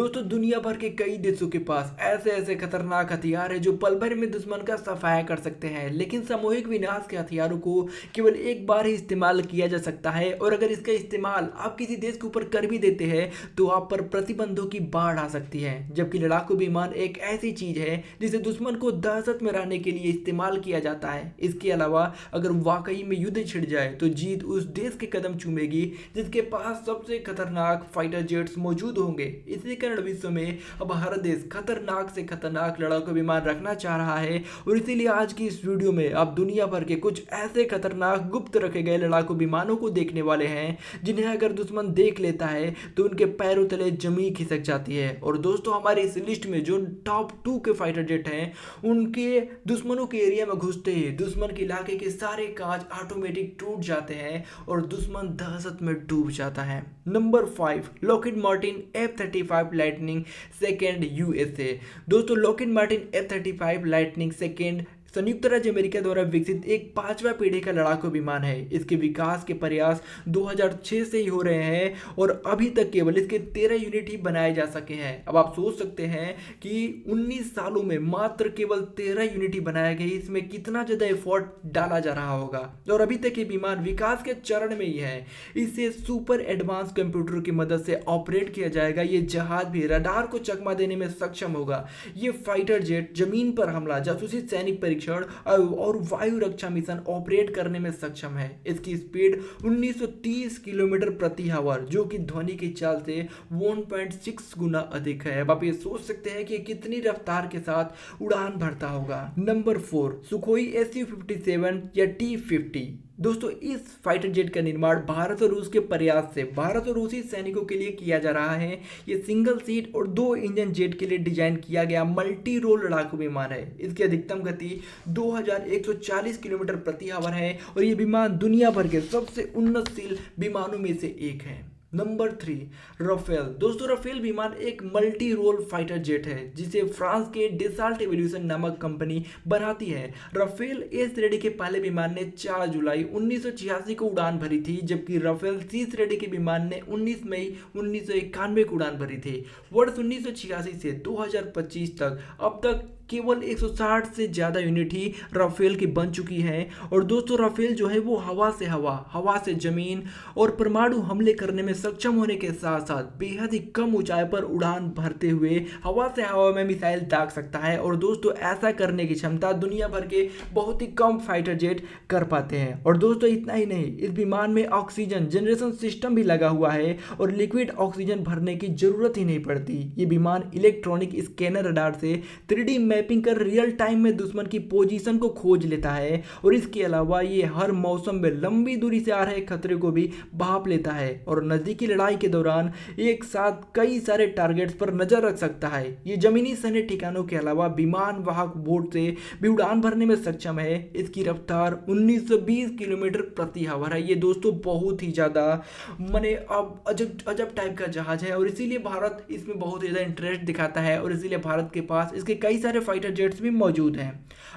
दोस्तों दुनिया भर के कई देशों के पास ऐसे ऐसे खतरनाक हथियार है जो पल भर में दुश्मन का सफाया कर सकते हैं, लेकिन सामूहिक विनाश के हथियारों को केवल एक बार ही इस्तेमाल किया जा सकता है। और अगर इसका इस्तेमाल आप किसी देश के ऊपर कर भी देते हैं तो आप पर प्रतिबंधों की बाढ़ आ सकती है। जबकि लड़ाकू विमान एक ऐसी चीज है जिसे दुश्मन को दहशत में रहने के लिए इस्तेमाल किया जाता है। इसके अलावा अगर वाकई में युद्ध छिड़ जाए तो जीत उस देश के कदम चूमेगी जिसके पास सबसे खतरनाक फाइटर जेट्स मौजूद होंगे। इसी कारण विश्व में अब हर देश खतरनाक से खतरनाक लड़ाकू विमान रखना चाह रहा है। और इसीलिए आज की इस वीडियो में आप दुनिया भर के कुछ ऐसे खतरनाक गुप्त रखे गए लड़ाकू विमानों को देखने वाले हैं जिन्हें अगर दुश्मन देख लेता है तो उनके पैरों तले जमीन खिसक जाती है। और दोस्तों हमारी इस लिस्ट में जो टॉप 2 के फाइटर जेट हैं उनके दुश्मनों के एरिया में घुसते ही दुश्मन के इलाके के सारे कांच ऑटोमेटिक टूट जाते हैं और दुश्मन दहशत में डूब जाता है। Number 5 Lockheed Martin F-35 Lightning second USA. दोस्तों Lockheed Martin F-35 Lightning second संयुक्त राज्य अमेरिका द्वारा विकसित एक 5वां पीढ़ी का लड़ाकू विमान है। इसके विकास के प्रयास 2006 से ही हो रहे हैं और अभी तक केवल इसके 13 यूनिट ही बनाए जा सके हैं। अब आप सोच सकते हैं कि 19 सालों में मात्र केवल 13 यूनिट ही बनाए गए, इसमें कितना ज़्यादा एफर्ट डाला जा रहा होगा। और अभी तक ये विमान विकास के चरण में ही है। इसे सुपर एडवांस कंप्यूटर की मदद से ऑपरेट किया जाएगा। ये जहाज भी रडार को चकमा देने में सक्षम होगा। ये फाइटर जेट जमीन पर हमला, जासूसी, सैनिक परीक्षण और वायु रक्षा मिशन ऑपरेट करने में सक्षम है। इसकी स्पीड 1930 किलोमीटर प्रति आवर जो कि ध्वनि की चाल से 1.6 गुना अधिक है। अब आप ये सोच सकते हैं कि कितनी रफ्तार के साथ उड़ान भरता होगा। नंबर 4 सुखोई Su-57 या T-50। दोस्तों इस फाइटर जेट का निर्माण भारत और रूस के प्रयास से भारत और रूसी सैनिकों के लिए किया जा रहा है। ये सिंगल सीट और 2 इंजन जेट के लिए डिजाइन किया गया मल्टी रोल लड़ाकू विमान है। इसकी अधिकतम गति 2140 किलोमीटर प्रति आवर है और ये विमान दुनिया भर के सबसे उन्नतशील विमानों में से एक है। Number 3 Rafale. दोस्तों राफेल विमान एक मल्टी रोल फाइटर जेट है जिसे फ्रांस के डेसाल्ट एविएशन नामक कंपनी बनाती है। राफेल ए श्रेणी के पहले विमान ने 4 जुलाई 1986 को उड़ान भरी थी, जबकि राफेल सी श्रेणी के विमान ने 19 मई 1991 को उड़ान भरी थी। वर्ष 1986 से 2025 तक अब तक केवल 160 से ज़्यादा यूनिट ही राफेल की बन चुकी हैं। और दोस्तों राफेल जो है वो हवा से हवा से ज़मीन और परमाणु हमले करने में सक्षम होने के साथ साथ बेहद ही कम ऊंचाई पर उड़ान भरते हुए हवा से हवा में मिसाइल दाग सकता है। और दोस्तों ऐसा करने की क्षमता दुनिया भर के बहुत ही कम फाइटर जेट कर पाते हैं। और दोस्तों इतना ही नहीं, इस विमान में ऑक्सीजन जनरेशन सिस्टम भी लगा हुआ है और लिक्विड ऑक्सीजन भरने की जरूरत ही नहीं पड़ती। ये विमान इलेक्ट्रॉनिक स्कैनर रडार से 3D मैपिंग कर रियल टाइम में दुश्मन की पोजीशन को खोज लेता है। और इसके अलावा ये हर मौसम में लंबी दूरी से आ रहे खतरे को भी भांप लेता है और नजदीकी लड़ाई के दौरान एक साथ कई सारे टारगेट्स पर नजर रख सकता है। ये जमीनी सैन्य ठिकानों के अलावा विमान वाहक बोट से भी उड़ान भरने में सक्षम है। इसकी रफ्तार 1920 किलोमीटर प्रति आवर है। ये दोस्तों बहुत ही ज्यादा माने अब अजब टाइप का जहाज है और इसीलिए भारत इसमें बहुत ज्यादा इंटरेस्ट दिखाता है और इसीलिए भारत के पास इसके कई सारे फाइटर जेट्स भी मौजूद हैं।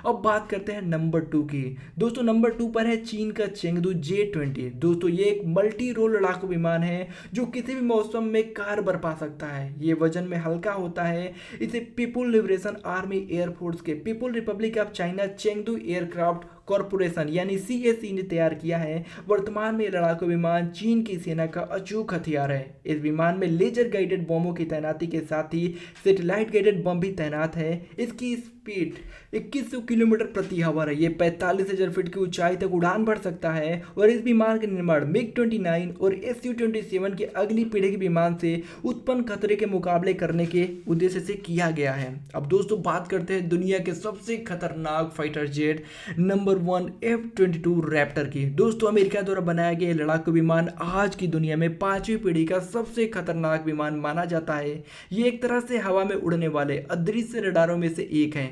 अब बात करते हैं नंबर 2 की। दोस्तों नंबर 2 पर है चीन का चेंगडू J-20। दोस्तों ये एक मल्टी रोल लड़ाकू विमान है जो किसी भी मौसम में कार बरपा सकता है। ये वजन में हल्का होता है। इसे पीपुल लिबरेशन आर्मी एयरफोर्स के people Republic of China Chengdu aircraft corporation यानी CAC ने तैयार किया है। वर्तमान में लड़ाकू विमान चीन की सेना का अचूक हथियार है। इस विमान में लेजर गाइडेड बमों की तैनाती के साथ ही सैटेलाइट गाइडेड बम भी तैनात है। इसकी स्पीड 2100 किलोमीटर प्रति आवर है। ये 45,000 फीट की ऊंचाई तक उड़ान भर सकता है। और इस विमान का निर्माण MiG-29 और Su-27 के अगली पीढ़ी के विमान से उत्पन्न खतरे के मुकाबले करने के उद्देश्य से किया गया है। अब दोस्तों बात करते हैं दुनिया के सबसे खतरनाक fighter jet number 1 F-22 Raptor की। दोस्तों अमेरिका द्वारा बनाया गया लड़ाकू विमान आज की दुनिया में 5वीं पीढ़ी का सबसे खतरनाक विमान माना जाता है। ये एक तरह से हवा में उड़ने वाले अदृश्य रडारों में से एक है।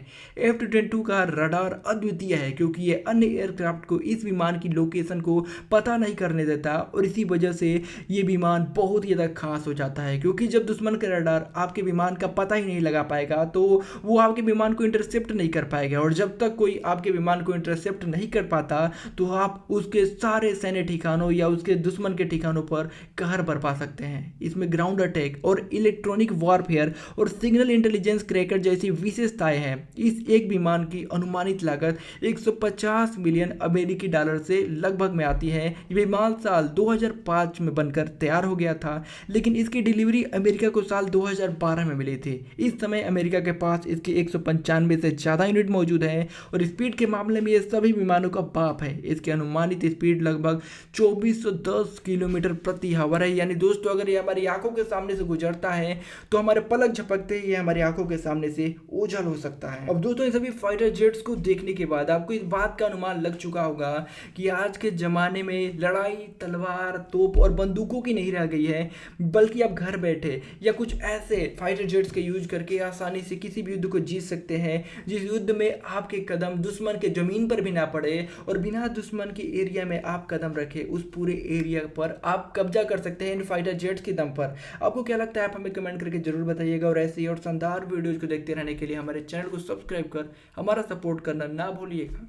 F-22 का रडार अद्वितीय है क्योंकि ये अन्य एयरक्राफ्ट को इस विमान की लोकेशन को पता नहीं करने देता और इसी वजह से ये विमान बहुत ही ज़्यादा खास हो जाता है। क्योंकि जब दुश्मन का रडार आपके विमान का पता ही नहीं लगा पाएगा तो वो आपके विमान को इंटरसेप्ट नहीं कर पाएगा और जब तक कोई आपके विमान को इंटरसेप्ट इंटरप्ट नहीं कर पाता तो आप उसके सारे सैन्य ठिकानों या उसके दुश्मन के ठिकानों पर कहर बरपा सकते हैं। इसमें ग्राउंड अटैक और इलेक्ट्रॉनिक वॉरफेयर और सिग्नल इंटेलिजेंस क्रैकर जैसी विशेषताएं हैं। इस एक विमान की अनुमानित लागत 150 मिलियन अमेरिकी डॉलर से लगभग में आती है। ये विमान साल 2005 में बनकर तैयार हो गया था, लेकिन इसकी डिलीवरी अमेरिका को साल 2012 में मिली थी। इस समय अमेरिका के पास इसके 195 से ज़्यादा यूनिट मौजूद हैं और स्पीड के मामले में ये सभी विमानों का बाप है। इसकी अनुमानित स्पीड लगभग 2410 किलोमीटर प्रति आवर है। यानी दोस्तों, अगर ये हमारी आंखों के सामने से गुजरता है तो हमारे पलक झपकते ही ये हमारी आंखों के सामने से ओझल हो सकता है। अब दोस्तों, इन सभी फाइटर जेट्स को देखने के बाद आपको इस बात का अनुमान लग चुका होगा कि आज के ज़माने में लड़ाई तलवार, तोप और बंदूकों की नहीं रह गई है, बल्कि आप घर बैठे या कुछ ऐसे फाइटर जेट्स के यूज करके आसानी से किसी भी युद्ध को जीत सकते हैं, जिस युद्ध में आपके कदम दुश्मन के ज़मीन पर भी ना पड़े और बिना दुश्मन के एरिया में आप कदम रखे उस पूरे एरिया पर आप कब्जा कर सकते हैं इन फाइटर जेट्स के दम पर। आपको क्या लगता है, आप हमें कमेंट करके जरूर बताइएगा और ऐसे ही और शानदार वीडियोज़ को देखते रहने के लिए हमारे चैनल को सब्सक्राइब कर हमारा सपोर्ट करना ना भूलिएगा।